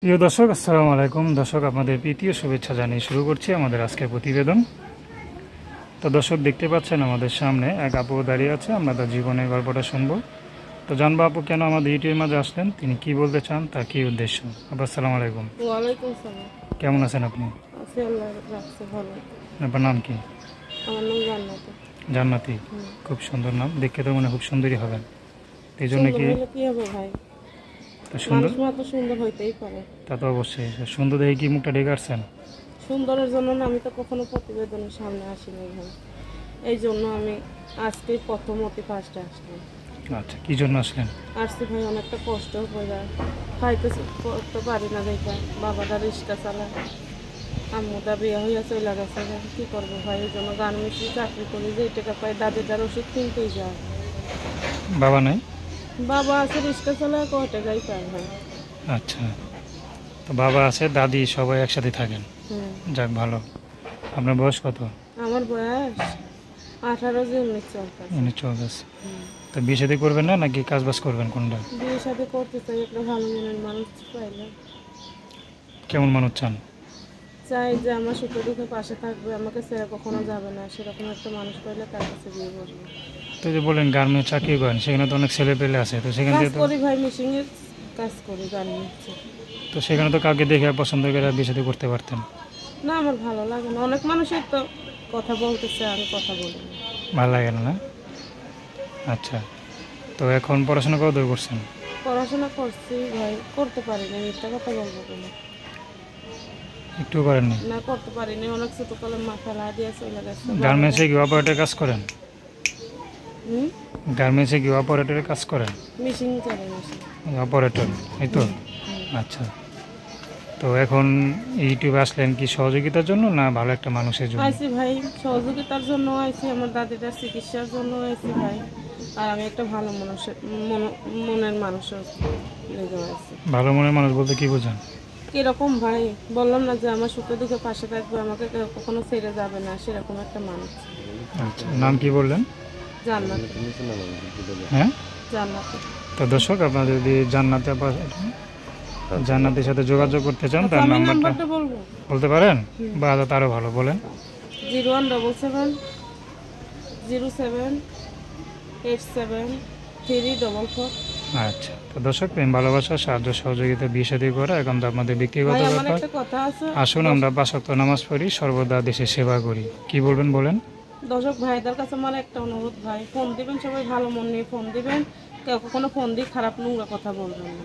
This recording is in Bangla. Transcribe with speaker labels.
Speaker 1: প্রিয় দর্শক, আসসালামু আলাইকুম। দর্শক, আপনাদের প্রীতীয় শুভেচ্ছা জানিয়ে শুরু করছি আমাদের আজকের প্রতিবেদন। তো দর্শক, দেখতে পাচ্ছেন আমাদের সামনে এক আপু দাঁড়িয়ে আছে। আমরা তার জীবনের গল্পটা শুনবো। তো জানবো আপু কেন আমাদের ইউটিউবের মাঝে আসলেন, তিনি কি বলতে চান, তার কী উদ্দেশ্য। আপু আসসালামু আলাইকুম।
Speaker 2: ওয়ালাইকুম সালাম।
Speaker 1: কেমন আছেন আপনি?
Speaker 2: আছি, আল্লাহ রাখছে ভালো।
Speaker 1: আপনার নাম কি?
Speaker 2: আমার নাম জান্নাতি।
Speaker 1: জান্নাতি, খুব সুন্দর নাম। দেখতে তো মনে খুব সুন্দরী হবেন, এই জন্য
Speaker 2: সুন্দর
Speaker 1: কি?
Speaker 2: হইলে কি হবে ভাই?
Speaker 1: তো সুন্দর,
Speaker 2: মানুষ মাত্র সুন্দর হইতেই পারে।
Speaker 1: তা তো অবশ্যই। সুন্দর দেখে কি মুখটা ঢেকে আসছেন?
Speaker 2: সুন্দরের জন্য না, আমি তো কখনো প্রতিবেদনের সামনে আসিনি ভাই। এই জন্য আমি আজকে প্রথমতে ফার্স্টে আসলাম।
Speaker 1: আচ্ছা, কী জন্য আসলেন?
Speaker 2: আসছি ভাই, অনেকটা কষ্ট হয়ে যায়, খাইতে করতে পারি না দেখা। বাবাটা রিক্সা চালায়, আম্মুটা বিয়ে হইয়া চলে গেছে। কী করবো ভাই? এই জন্য গার্মেন্টসে চাকরি করি, যে টাকা পাই দাদিটার ওষুধ কিনতেই যায়।
Speaker 1: বাবা নাই?
Speaker 2: বাবা আছে, রিক্সা চালায়, কয় টাকাই পায় ভাই।
Speaker 1: আচ্ছা, তো বাবা আছে, দাদি, সবাই একসাথে থাকেন। যাক, ভালো। আপনার বয়স কত?
Speaker 2: আমার বয়স 18 যে 19 চলতেছে।
Speaker 1: 19 চলতেছে। তো বিয়ে শাদী করবেন না নাকি কাজ বাজ করবেন, কোনটা?
Speaker 2: বিয়ে সাথে করতে চাই, একটা ভালো মনের মানুষ পাইলে।
Speaker 1: কেমন মানুষ চান?
Speaker 2: চাই যে আমার সুখে দুঃখে পাশে থাকবে, আমাকে ছেড়ে কখনো যাবে না, সেরকম একটা মানুষ পাইলে তার কাছে বিয়ে করবো।
Speaker 1: তো যে বলেন গার্মেন্টস চাকরি করেন, সেখানে তো অনেক ছেলে পেলে আছে, তো সেখান
Speaker 2: কাজ
Speaker 1: থেকে তো
Speaker 2: করি ভাই, মেশিনের কাজ করি, গার্মেন্টসে।
Speaker 1: তো সেখানে তো কাউকে দেখে পছন্দ করে বিয়ে শাদী করতে পারতেন।
Speaker 2: না, আমার ভালো লাগে না। অনেক মানুষের তো কথা বলতেছে, আমি কথা বলি না।
Speaker 1: ভালো লাগে না? আচ্ছা, তো এখন পড়াশোনা কত দূর করছেন?
Speaker 2: পড়াশোনা করছি ভাই, করতে পারি না, মিথ্যা কথা বলবো কেন?
Speaker 1: একটু করেননি?
Speaker 2: না, করতে পারি না। অনেক ছোট কালে মাথা লা দিয়ে চলে গেছে।
Speaker 1: গার্মেন্টসে কি অপারেটর কাজ করেন? গার্মেন্টসে কি অপারেটরের কাজ করেন?
Speaker 2: মেশিন চালাই, মেশিন
Speaker 1: অপারেটর, এই তো। আচ্ছা, তো এখন ইউটিউবে আসলেন কি সহযোগিতার জন্য না ভালো একটা মানুষের জন্য?
Speaker 2: আইসি ভাই, সহযোগিতার জন্য আইসি, আমার দাদিটার চিকিৎসার জন্য আইসি ভাই। আর আমি একটা ভালো মানুষের মনের মানুষের লেগে আইসি।
Speaker 1: ভালো মনের মানুষ বলতে কি বোঝেন?
Speaker 2: কিরকম ভাই? বললাম না যে আমার সুখে দুঃখে পাশে থাকবে, আমাকে কখনো ছেড়ে যাবে না, সেরকম একটা মানুষ।
Speaker 1: আচ্ছা, নাম কি বললেন?
Speaker 2: জান্নাত।
Speaker 1: হ্যাঁ,
Speaker 2: জান্নাত।
Speaker 1: তো দর্শক, আপনারা যদি জান্নাতের সাথে যোগাযোগ করতে চান, তার
Speaker 2: আমি
Speaker 1: নাম্বারটা
Speaker 2: নাম্বারটা বলবো?
Speaker 1: বলতে পারেন? বা তারও ভালো, বলেন।
Speaker 2: 0177 0787 344।
Speaker 1: আচ্ছা, তো দর্শক, প্রেম ভালোবাসা সাহায্য সহযোগিতা বিয়ে শাদী করা এখন তো আপনাদের ব্যক্তিগত
Speaker 2: ভাই, আমার
Speaker 1: ব্যাপার।
Speaker 2: একটা কথা আছে।
Speaker 1: আসুন, আমরা 5 ওয়াক্ত নামাজ পড়ি, সর্বদা দেশের সেবা করি। কি বলবেন বলেন?
Speaker 2: দর্শক ভাইদের কাছে আমার একটা অনুরোধ ভাই, ফোন দিবেন, সবাই ভালো মন নিয়ে ফোন দিবেন, কেউ কখনো ফোন দিয়ে খারাপ নোংরা কথা বলবেন না।